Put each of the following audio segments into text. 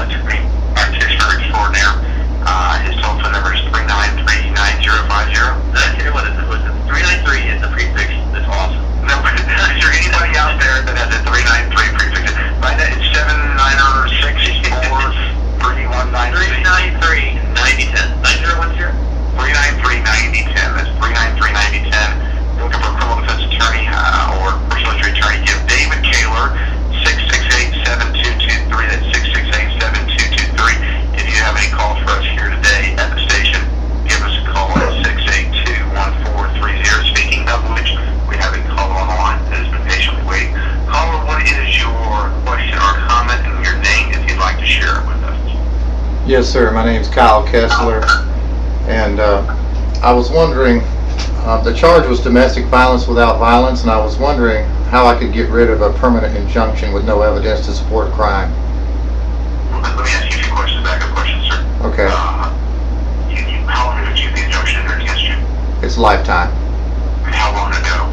attorney practitioner extraordinaire. His telephone number is 393-9050. What is it? Was it 393 is the prefix? That's awesome. No, is there anybody out there that has a 393 prefix? By that, it's 790643193. 393-9010. 9010? 393-9010. That's 393-9010. Looking for a criminal defense attorney or personal injury attorney, give David Kaylor 668-7223. That's 668-7223. If you have any calls for us here today at the station, give us a call at 682-1430. Speaking of which, we have a caller on the line that has been patiently waiting. Caller, what is your question or comment and your name if you'd like to share it with us? Yes, sir. My name is Kessler, and I was wondering, the charge was domestic violence without violence, and I was wondering how I could get rid of a permanent injunction with no evidence to support crime. Let me ask you a few questions, backup questions, sir. Okay. How long ago did you have the injunction entered against you? It's lifetime. And how long ago?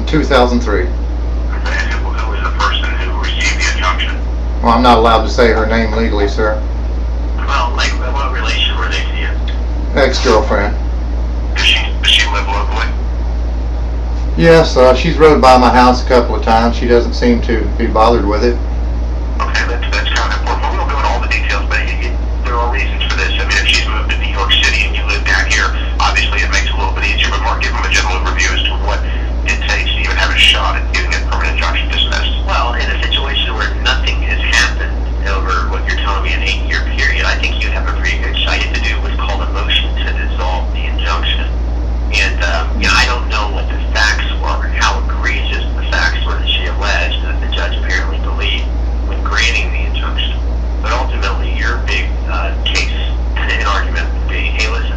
2003. And who was the person who received the injunction? Well, I'm not allowed to say her name legally, sir. Well, like, what relation were they to you? Ex-girlfriend. Does she live locally? Yes, she's rode by my house a couple of times. She doesn't seem to be bothered with it. Okay, that's kind of important. We won't go into all the details, but there are reasons for this. I mean, if she's moved to New York City and you live down here, obviously it makes it a little bit easier, but Mark, give them a general overview as to what it takes to even have a shot at getting a permanent injunction dismissed. Well, in a situation where nothing has happened over what you're telling me an 8-year period, I think you have a pretty good shot. You have to do what's called a motion to dissolve the injunction. And, I don't know what the facts were and how egregious the facts were that she alleged that the judge apparently believed when granting the injunction. But ultimately, your big case and argument would be, hey, listen,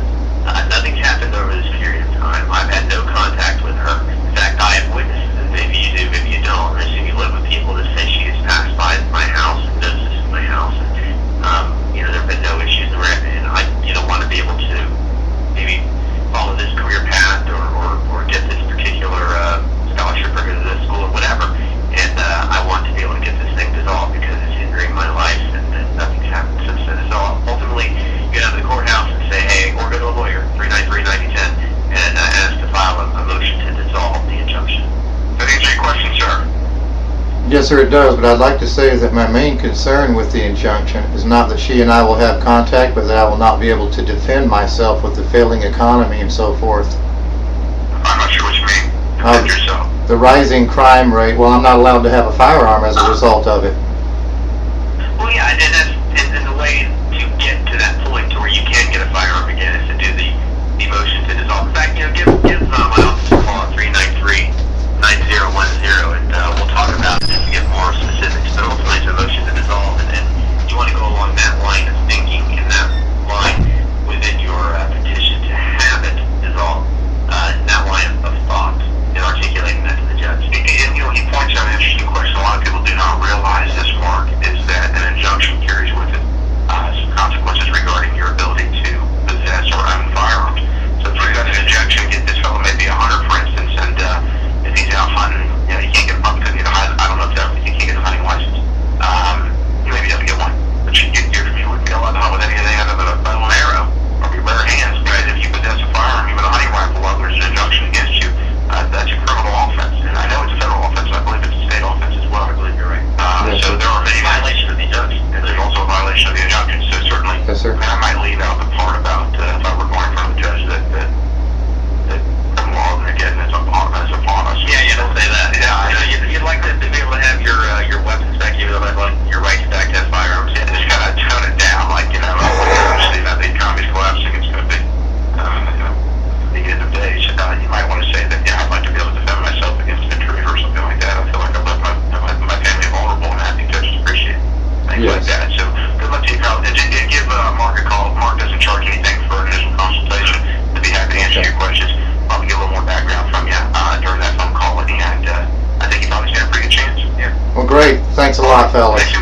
nothing's happened over this period of time. I've had no contact with her. In fact, I have witnesses, and maybe you do, maybe you don't. I assume you live with people that say she has passed by my house and knows this is my house. And, there have been no issues, and I, want to be able to maybe follow this career path or get this particular scholarship or go to this school or whatever. And I want to be able to get this thing dissolved because it's hindering my life and nothing's happened since then. So ultimately, you get out of the courthouse and say, hey, or go to a lawyer, 393-9010, and ask to file a motion to dissolve the injunction. Does that answer your question, sir? Yes, sir, it does, but I'd like to say that my main concern with the injunction is not that she and I will have contact, but that I will not be able to defend myself with the failing economy and so forth. I'm not sure what you mean. Defend yourself. The rising crime rate, well, I'm not allowed to have a firearm as a result of it. Well, yeah, and that's and the way to get to that point to where you can get a firearm again is to do the motion to dissolve. In fact, give my office a call at 393-9010, and we'll talk about it just to get more specifics. But ultimately, it's a motion to dissolve, and you want to go along that line of thinking, in that line within your petition to have it dissolved, that line of thought, and articulating that to the judge. And he points out an interesting question. A lot of people do not realize this, Mark, is that an injunction carries with it some consequences regarding your ability to possess or own firearms. So if you've got an injunction, get this fellow maybe a hunter, for instance, and if he's out hunting, you can't get a puppy because you I don't know if you can't get a hunting license. You maybe have to get one, but you wouldn't be allowed to hunt with anything other than a bow and arrow or your bare hands. Whereas if you possess a firearm, even a hunting rifle, while there's an injunction against you, that's a criminal offense. And I know it's a federal offense, I believe it's a state offense as well. I believe you're right. So there are many violations of the injunction, and there's also a violation of the injunction. So certainly, yes, sir. I might leave out the part about if I were going in front of the judge that criminal law again is upon us. Yeah, don't say that. Yeah, you'd like to be able to have your weapons back, even though like your rights back to have firearms. Yeah, just kind of tone it down, obviously now the economy's collapsing. It's going to be the end of days. You might want to say that, I'd like to be able to defend myself against an intruder or something like that. I feel like I've left my family vulnerable, and I think judges appreciate things like that. So good luck to you, Kyle. And give Mark a call. Mark doesn't charge anything for an initial consultation. I'd be happy to answer your questions. Probably get a little more background from you during that phone call, and I think you probably stand a pretty good chance. Yeah. Well, great. Thanks a lot, fellas. Thank you.